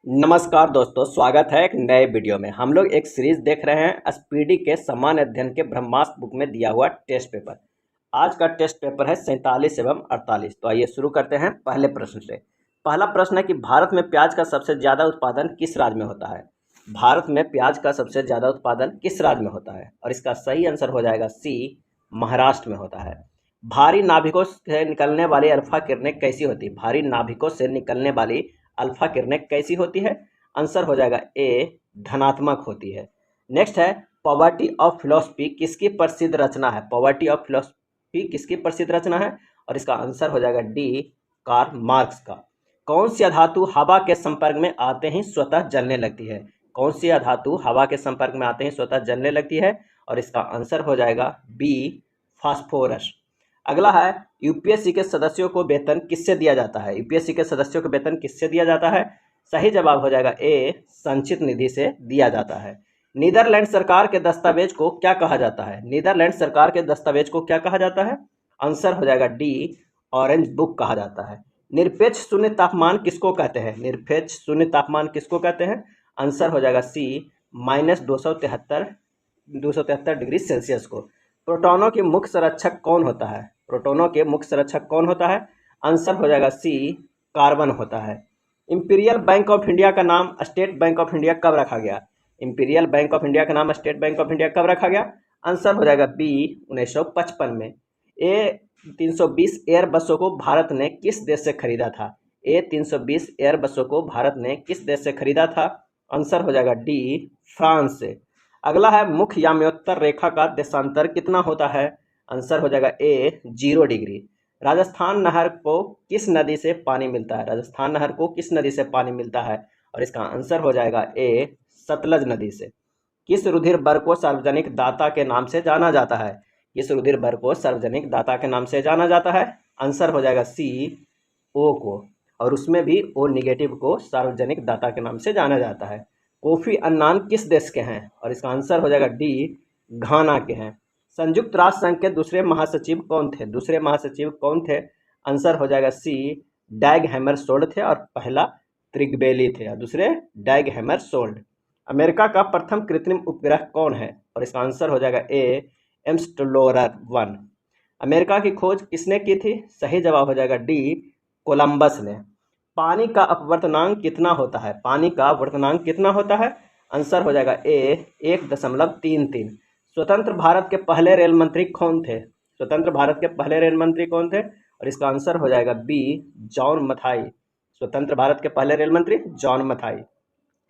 नमस्कार दोस्तों, स्वागत है एक नए वीडियो में। हम लोग एक सीरीज देख रहे हैं स्पीडी के सामान्य अध्ययन के ब्रह्मास्त्र बुक में दिया हुआ टेस्ट पेपर। आज का टेस्ट पेपर है 47 एवं 48। तो आइए शुरू करते हैं पहले प्रश्न से। पहला प्रश्न है कि भारत में प्याज का सबसे ज़्यादा उत्पादन किस राज्य में होता है। भारत में प्याज का सबसे ज़्यादा उत्पादन किस राज्य में होता है, और इसका सही आंसर हो जाएगा सी, महाराष्ट्र में होता है। भारी नाभिकों से निकलने वाली अल्फा किरणें कैसी होती है। भारी नाभिकों से निकलने वाली अल्फा किरणें कैसी होती है। आंसर हो जाएगा ए, धनात्मक होती है। नेक्स्ट है पॉवर्टी ऑफ फिलोसफी किसकी प्रसिद्ध रचना है। पॉवर्टी ऑफ फिलोसफी किसकी प्रसिद्ध रचना है, और इसका आंसर हो जाएगा डी, कार्ल मार्क्स का। कौन सी धातु हवा के संपर्क में आते ही स्वतः जलने लगती है। कौन सी धातु हवा के संपर्क में आते ही स्वतः जलने लगती है, और इसका आंसर हो जाएगा बी, फास्फोरस। अगला है यूपीएससी के सदस्यों को वेतन किससे दिया जाता है। यूपीएससी के सदस्यों को वेतन किससे दिया जाता है। सही जवाब हो जाएगा ए, संचित निधि से दिया जाता है। नीदरलैंड सरकार के दस्तावेज को क्या कहा जाता है। नीदरलैंड सरकार के दस्तावेज को क्या कहा जाता है। आंसर हो जाएगा डी, ऑरेंज बुक कहा जाता है। निरपेक्ष शून्य तापमान किसको कहते हैं। निरपेक्ष शून्य तापमान किसको कहते हैं। आंसर हो जाएगा सी, -273 डिग्री सेल्सियस को। प्रोटॉनों के मुख्य संरक्षक कौन होता है। प्रोटॉनों के मुख्य संरक्षक कौन होता है। आंसर हो जाएगा सी, कार्बन होता है। इंपीरियल बैंक ऑफ इंडिया का नाम स्टेट बैंक ऑफ इंडिया कब रखा गया। इंपीरियल बैंक ऑफ इंडिया का नाम स्टेट बैंक ऑफ इंडिया कब रखा गया। आंसर हो जाएगा बी, 1955 में। ए 320 एयर बसों को भारत ने किस देश से खरीदा था। ए 320 एयर बसों को भारत ने किस देश से खरीदा था। आंसर हो जाएगा डी, फ्रांस से। अगला है मुख्य याम्योत्तर रेखा का देशांतर कितना होता है। आंसर हो जाएगा ए, 0 डिग्री। राजस्थान नहर को किस नदी से पानी मिलता है। राजस्थान नहर को किस नदी से पानी मिलता है, और इसका आंसर हो जाएगा ए, सतलज नदी से। किस रुधिर बर को सार्वजनिक दाता के नाम से जाना जाता है। किस रुधिर बर को सार्वजनिक दाता के नाम से जाना जाता है। आंसर हो जाएगा सी, ओ को, और उसमें भी ओ निगेटिव को सार्वजनिक दाता के नाम से जाना जाता है। कोफी अन्नान किस देश के हैं, और इसका आंसर हो जाएगा डी, घाना के हैं। संयुक्त राष्ट्र संघ के दूसरे महासचिव कौन थे। दूसरे महासचिव कौन थे। आंसर हो जाएगा सी, डैग हैमरशोल्ड थे, और पहला त्रिगबेली थे, और दूसरे डैग हैमरशोल्ड। अमेरिका का प्रथम कृत्रिम उपग्रह कौन है, और इसका आंसर हो जाएगा ए, एक्सप्लोरर 1। अमेरिका की खोज किसने की थी। सही जवाब हो जाएगा डी, कोलंबस ने। पानी का अपवर्तनांक कितना होता है। पानी का अपवर्तनांक कितना होता है। आंसर हो जाएगा ए, 1.33। स्वतंत्र भारत के पहले रेल मंत्री कौन थे। स्वतंत्र भारत के पहले रेल मंत्री कौन थे, और इसका आंसर हो जाएगा बी, जॉन मथाई। स्वतंत्र भारत के पहले रेल मंत्री जॉन मथाई।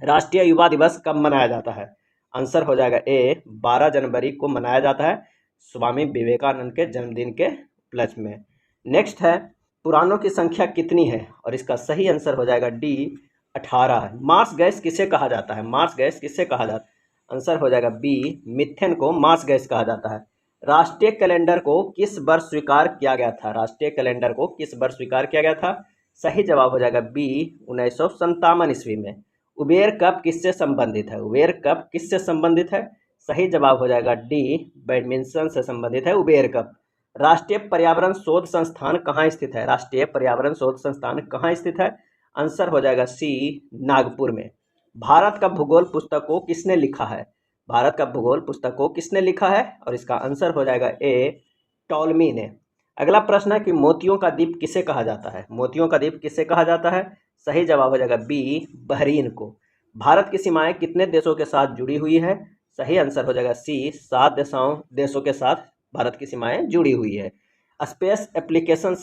राष्ट्रीय युवा दिवस कब मनाया जाता है। आंसर हो जाएगा ए, 12 जनवरी को मनाया जाता है, स्वामी विवेकानंद के जन्मदिन के उपलक्ष्य में। नेक्स्ट है पुराणों की संख्या कितनी है, और इसका सही आंसर हो जाएगा डी, 18। मार्स गैस किसे कहा जाता है। मार्स गैस किसे कहा जाता है। आंसर हो जाएगा बी, मीथेन को मार्स गैस कहा जाता है। राष्ट्रीय कैलेंडर को किस वर्ष स्वीकार किया गया था। राष्ट्रीय कैलेंडर को किस वर्ष स्वीकार किया गया था। सही जवाब हो जाएगा बी, 1957 ईस्वी में। उबेर कप किससे संबंधित है। उबेर कप किससे संबंधित है। सही जवाब हो जाएगा डी, बैडमिंटन से संबंधित है उबेर कप। राष्ट्रीय पर्यावरण शोध संस्थान कहाँ स्थित है। राष्ट्रीय पर्यावरण शोध संस्थान कहाँ स्थित है। आंसर हो जाएगा सी, नागपुर में। भारत का भूगोल पुस्तक को किसने लिखा है। भारत का भूगोल पुस्तक को किसने लिखा है, और इसका आंसर हो जाएगा ए, टॉलमी ने। अगला प्रश्न है कि मोतियों का द्वीप किसे कहा जाता है। मोतियों का द्वीप किसे कहा जाता है। सही जवाब हो जाएगा बी, बहरीन को। भारत की सीमाएं कितने देशों के साथ जुड़ी हुई है। सही आंसर हो जाएगा सी, 7 देशों के साथ भारत की सीमाएं जुड़ी हुई है। स्पेस एप्लीकेशन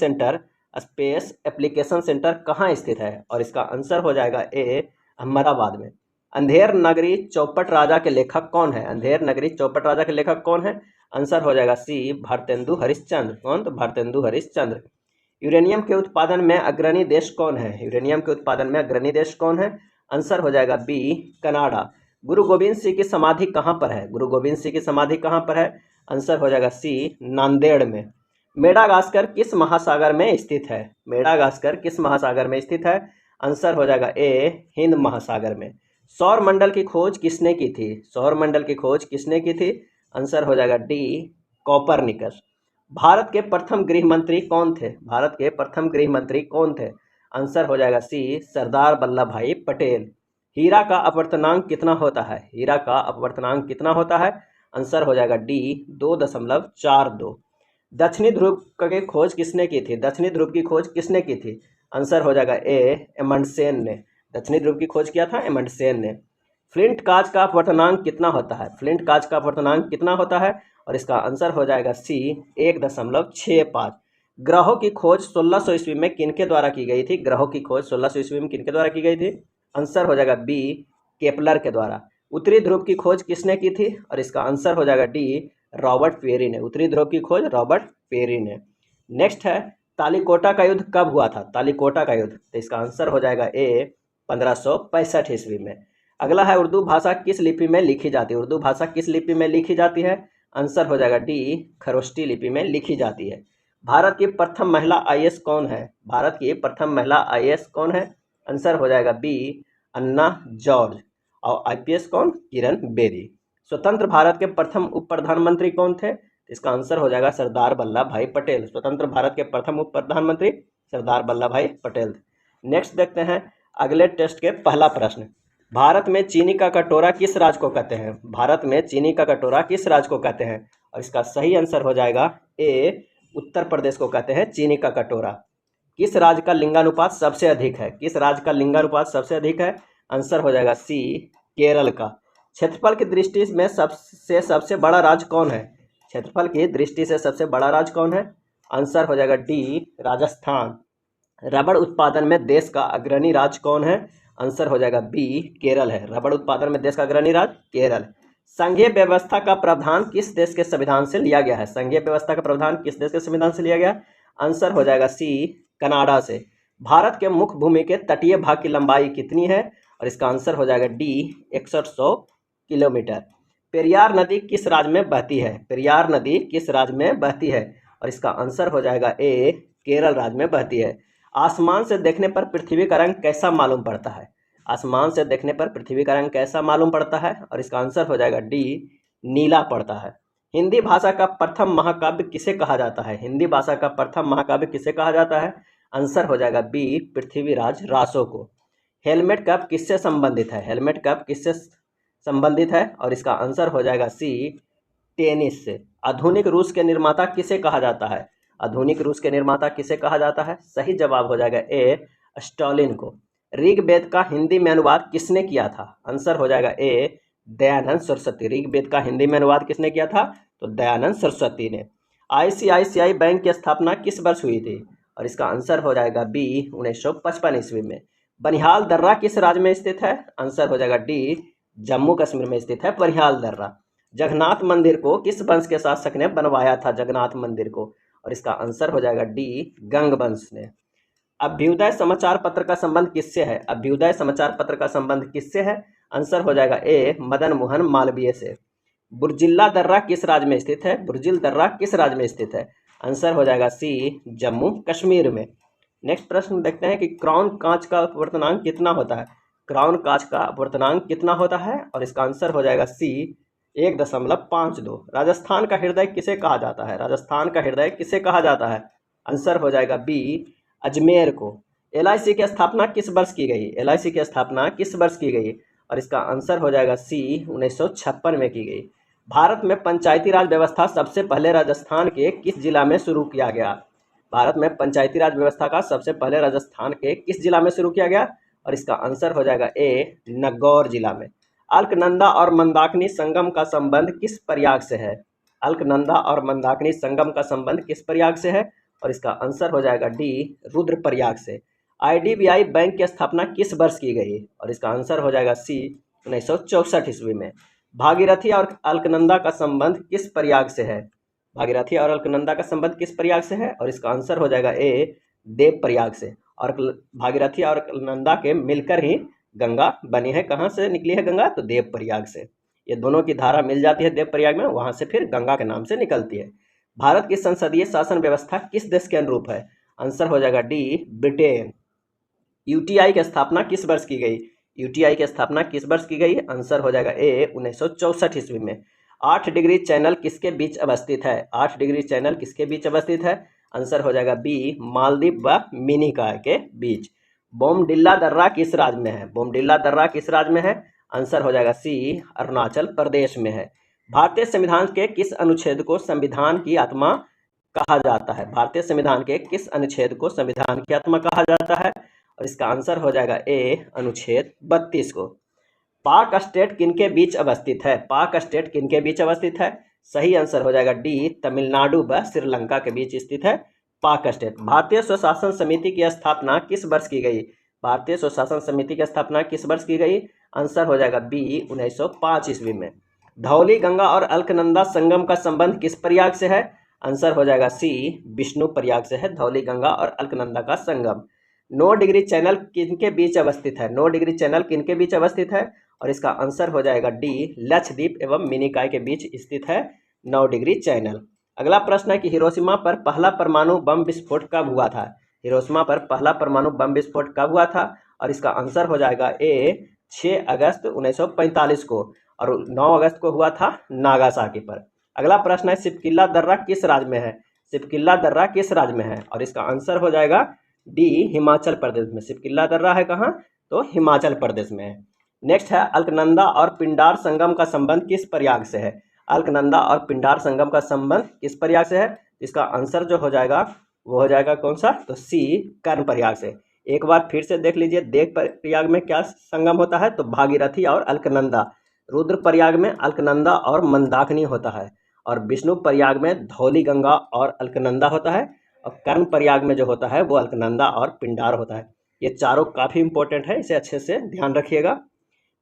सेंटर कहाँ स्थित है, और इसका आंसर हो जाएगा ए, अहमदाबाद में। अंधेर नगरी चौपट राजा के लेखक कौन है। अंधेर नगरी चौपट राजा के लेखक कौन है। आंसर हो जाएगा सी, भारतेंदु हरिश्चंद्र। कौन। तो भारतेंदु हरिश्चंद्र। यूरेनियम के उत्पादन में अग्रणी देश कौन है। यूरेनियम के उत्पादन में अग्रणी देश कौन है। आंसर हो जाएगा बी, कनाडा। गुरु गोविंद सिंह की समाधि कहाँ पर है। गुरु गोविंद सिंह की समाधि कहाँ पर है। आंसर हो जाएगा सी, नांदेड़ में। मेडागास्कर किस महासागर में स्थित है। मेडागास्कर किस महासागर में स्थित है। आंसर हो जाएगा ए, हिंद महासागर में। सौर मंडल की खोज किसने की थी। सौर मंडल की खोज किसने की थी। आंसर हो जाएगा डी, कोपरनिकस। भारत के प्रथम गृह मंत्री कौन थे। भारत के प्रथम गृह मंत्री कौन थे। आंसर हो जाएगा सी, सरदार वल्लभ भाई पटेल। हीरा का अपवर्तनांक कितना होता है? हीरा का अपवर्तनांक कितना होता है? आंसर हो जाएगा डी 2.42। दक्षिणी ध्रुव की खोज किसने की थी? दक्षिणी ध्रुव की खोज किसने की थी? आंसर हो जाएगा ए एमंडसेन ने। दक्षिणी ध्रुव की खोज किया था एमंडसेन ने। फ्लिंट कांच का अपवर्तनांक कितना होता है? फ्लिंट कांच का अपवर्तनांक कितना होता है? और इसका आंसर हो जाएगा सी 1.65। ग्रहों की खोज 1600 ईस्वी में किनके द्वारा की गई थी? ग्रहों की खोज 1600 ईस्वी में किनके द्वारा की गई थी? आंसर हो जाएगा बी केपलर के द्वारा। उत्तरी ध्रुव की खोज किसने की थी? और इसका आंसर हो जाएगा डी रॉबर्ट पेरी ने। उत्तरी ध्रुव की खोज रॉबर्ट पेरी ने। नेक्स्ट है तालिकोटा का युद्ध कब हुआ था? तालिकोटा का युद्ध, तो इसका आंसर हो जाएगा ए 1565 ईस्वी में। अगला है उर्दू भाषा किस लिपि में लिखी जाती है? उर्दू भाषा किस लिपि में लिखी जाती है? आंसर हो जाएगा डी खरोष्टी लिपि में लिखी जाती है। भारत की प्रथम महिला आईएएस कौन है? भारत की प्रथम महिला आईएएस कौन है? आंसर हो जाएगा बी अन्ना जॉर्ज। और आईपीएस कौन? किरण बेदी। स्वतंत्र भारत के प्रथम उप प्रधानमंत्री कौन थे? इसका आंसर हो जाएगा सरदार वल्लभ भाई पटेल। स्वतंत्र भारत के प्रथम उप प्रधानमंत्री सरदार वल्लभ भाई पटेल। नेक्स्ट देखते हैं अगले टेस्ट के पहला प्रश्न। भारत में चीनी का कटोरा किस राज्य को कहते हैं? भारत में चीनी का कटोरा किस राज्य को कहते हैं? और इसका सही आंसर हो जाएगा ए उत्तर प्रदेश को कहते हैं चीनी का कटोरा। किस राज्य का लिंगानुपात सबसे अधिक है? किस राज्य का लिंगानुपात सबसे अधिक है? आंसर हो जाएगा सी केरल का। क्षेत्रफल की दृष्टि में सबसे बड़ा राज्य कौन है? क्षेत्रफल की दृष्टि से सबसे बड़ा राज्य कौन है? आंसर हो जाएगा डी राजस्थान। रबड़ उत्पादन में देश का अग्रणी राज्य कौन है? आंसर हो जाएगा बी केरल है। रबड़ उत्पादन में देश का अग्रणी राज्य केरल। संघीय व्यवस्था का प्रावधान किस देश के संविधान से लिया गया है? संघीय व्यवस्था का प्रावधान किस देश के संविधान से लिया गया? आंसर हो जाएगा सी कनाडा से। भारत के मुख्य भूमि के तटीय भाग की लंबाई कितनी है? और इसका आंसर हो जाएगा डी 6100 किलोमीटर। पेरियार नदी किस राज्य में बहती है? पेरियार नदी किस राज्य में बहती है? और इसका आंसर हो जाएगा ए केरल राज्य में बहती है। आसमान से देखने पर पृथ्वी का रंग कैसा मालूम पड़ता है? आसमान से देखने पर पृथ्वी का रंग कैसा मालूम पड़ता है? और इसका आंसर हो जाएगा डी नीला पड़ता है। हिंदी भाषा का प्रथम महाकाव्य किसे कहा जाता है? हिंदी भाषा का प्रथम महाकाव्य किसे कहा जाता है? आंसर हो जाएगा बी पृथ्वीराज रासो को। हेलमेट कप किससे संबंधित है? हेलमेट कप किससे संबंधित है? और इसका आंसर हो जाएगा सी टेनिस से। आधुनिक रूस के निर्माता किसे कहा जाता है? आधुनिक रूस के निर्माता किसे कहा जाता है? सही जवाब हो जाएगा ए स्टालिन को। ऋग्वेद का हिंदी में अनुवाद किसने किया था? आंसर हो जाएगा ए दयानंद सरस्वती। ऋग्वेद का हिंदी में अनुवाद किसने किया था? तो दयानंद सरस्वती ने। आईसीआईसीआई बैंक की स्थापना किस वर्ष हुई थी? और इसका आंसर हो जाएगा बी 1955 ईस्वी में। बनिहाल दर्रा किस राज्य में स्थित है? आंसर हो जाएगा डी जम्मू कश्मीर में स्थित है बनिहाल दर्रा। जगन्नाथ मंदिर को किस वंश के शासक ने बनवाया था? जगन्नाथ मंदिर को, और इसका आंसर हो जाएगा डी गंग वंश ने। अभ्युदय समाचार पत्र का संबंध किससे है? अभ्युदय समाचार पत्र का संबंध किससे है? आंसर हो जाएगा ए मदन मोहन मालवीय से। बुर्जिल्ला दर्रा किस राज्य में स्थित है? बुर्जिल दर्रा किस राज्य में स्थित है? आंसर हो जाएगा सी जम्मू कश्मीर में। नेक्स्ट प्रश्न देखते हैं कि क्राउन कांच का अपवर्तनांक कितना होता है? क्राउन कांच का अपवर्तनांक कितना होता है? और इसका आंसर हो जाएगा सी 1.52। राजस्थान का हृदय किसे कहा जाता है? राजस्थान का हृदय किसे कहा जाता है? आंसर हो जाएगा बी अजमेर को। एलआईसी की स्थापना किस वर्ष की गई? एलआईसी की स्थापना किस वर्ष की गई? और इसका आंसर हो जाएगा सी 1956 में की गई। भारत में पंचायती राज व्यवस्था सबसे पहले राजस्थान के किस जिला में शुरू किया गया? भारत में पंचायती राज व्यवस्था का सबसे पहले राजस्थान के किस जिला में शुरू किया गया? और इसका आंसर हो जाएगा ए नागौर जिला में। अलकनंदा और मंदाकिनी संगम का संबंध किस प्रयाग से है? अलकनंदा और मंदाकिनी संगम का संबंध किस प्रयाग से है? और इसका आंसर हो जाएगा डी रुद्रप्रयाग से। आईडीबीआई बैंक की स्थापना किस वर्ष की गई? और इसका आंसर हो जाएगा सी 1964 ईस्वी में। भागीरथी और अलकनंदा का संबंध किस प्रयाग से है? भागीरथी और अलकनंदा का संबंध किस प्रयाग से है? और इसका आंसर हो जाएगा ए देव प्रयाग से। और भागीरथी और अलकनंदा के मिलकर ही गंगा बनी है। कहाँ से निकली है गंगा? तो देव प्रयाग से। ये दोनों की धारा मिल जाती है देव प्रयाग में, वहाँ से फिर गंगा के नाम से निकलती है। भारत की संसदीय शासन व्यवस्था किस देश के अनुरूप है? आंसर हो जाएगा डी ब्रिटेन। यूटीआई की स्थापना किस वर्ष की गई? यूटीआई की स्थापना किस वर्ष की गई? आंसर हो जाएगा ए 1964 ईस्वी में। 8 डिग्री चैनल किसके बीच अवस्थित है? 8 डिग्री चैनल किसके बीच अवस्थित है? आंसर हो जाएगा बी मालदीव व मिनिकॉय के बीच। बोमडिल्ला दर्रा किस राज्य में है? बोमडिल्ला दर्रा किस राज्य में है? आंसर हो जाएगा सी, अरुणाचल प्रदेश में है। भारतीय संविधान के किस अनुच्छेद को संविधान की आत्मा कहा जाता है? भारतीय संविधान के किस अनुच्छेद को संविधान की आत्मा कहा जाता है? और इसका आंसर हो जाएगा ए, अनुच्छेद 32 को। पाक स्टेट किनके बीच अवस्थित है? पाक स्टेट किनके बीच अवस्थित है? सही आंसर हो जाएगा डी, तमिलनाडु व श्रीलंका के बीच स्थित है पाक स्टेट। भारतीय स्वशासन समिति की स्थापना किस वर्ष की गई? भारतीय स्वशासन समिति की स्थापना किस वर्ष की गई? आंसर हो जाएगा बी, 1905 ईस्वी में। धौली गंगा और अलकनंदा संगम का संबंध किस प्रयाग से है? आंसर हो जाएगा सी, विष्णु प्रयाग से है धौली गंगा और अलकनंदा का संगम। 9 डिग्री चैनल किनके बीच अवस्थित है? 9 डिग्री चैनल किनके बीच अवस्थित है? और इसका आंसर हो जाएगा डी, लक्षद्वीप एवं मिनिकॉय के बीच स्थित है 9 डिग्री चैनल। अगला प्रश्न है कि हिरोशिमा पर पहला परमाणु बम विस्फोट कब हुआ था? हिरोशिमा पर पहला परमाणु बम विस्फोट कब हुआ था? और इसका आंसर हो जाएगा ए, 6 अगस्त 1945 को, और 9 अगस्त को हुआ था नागासाकी पर। अगला प्रश्न है सिपकिल्ला दर्रा किस राज्य में है? सिपकिल्ला दर्रा किस राज्य में है? और इसका आंसर हो जाएगा डी, हिमाचल प्रदेश में। सिपकिल्ला दर्रा है कहाँ? तो हिमाचल प्रदेश में है। नेक्स्ट है अलकनंदा और पिंडार संगम का संबंध किस प्रयाग से है? अलकनंदा और पिंडार संगम का संबंध किस प्रयाग से है? इसका आंसर जो हो जाएगा वो हो जाएगा कौन सा? तो सी, कर्ण प्रयाग से। एक बार फिर से देख लीजिए, देव प्रयाग में क्या संगम होता है? तो भागीरथी और अलकनंदा। रुद्र प्रयाग में अलकनंदा और मंदाकिनी होता है, और विष्णु प्रयाग में धौली गंगा और अलकनंदा होता है, और कर्ण प्रयाग में जो होता है वो अलकनंदा और पिंडार होता है। ये चारों काफ़ी इंपॉर्टेंट है, इसे अच्छे से ध्यान रखिएगा।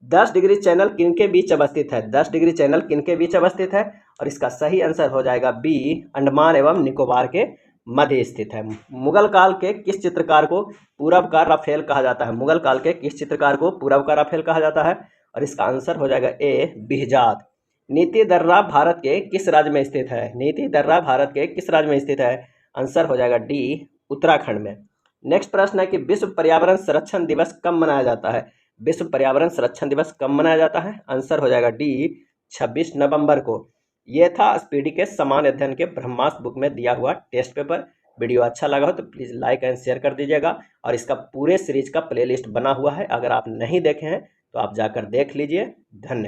10 डिग्री चैनल किनके बीच अवस्थित है? 10 डिग्री चैनल किनके बीच अवस्थित है? और इसका सही आंसर हो जाएगा बी, अंडमान एवं निकोबार के मध्य स्थित है। मुगल काल के किस चित्रकार को पूरब का राफेल कहा जाता है? मुगल काल के किस चित्रकार को पूरब का राफेल कहा जाता है? और इसका आंसर हो जाएगा ए, बिहजाद। नीति दर्रा भारत के किस राज्य में स्थित है? नीति दर्रा भारत के किस राज्य में स्थित है? आंसर हो जाएगा डी, उत्तराखंड में। नेक्स्ट प्रश्न है कि विश्व पर्यावरण संरक्षण दिवस कब मनाया जाता है? विश्व पर्यावरण संरक्षण दिवस कब मनाया जाता है? आंसर हो जाएगा डी, 26 नवंबर को। यह था स्पीडी के सामान्य अध्ययन के ब्रह्मास्त्र बुक में दिया हुआ टेस्ट पेपर। वीडियो अच्छा लगा हो तो प्लीज़ लाइक एंड शेयर कर दीजिएगा, और इसका पूरे सीरीज का प्लेलिस्ट बना हुआ है, अगर आप नहीं देखे हैं तो आप जाकर देख लीजिए। धन्यवाद।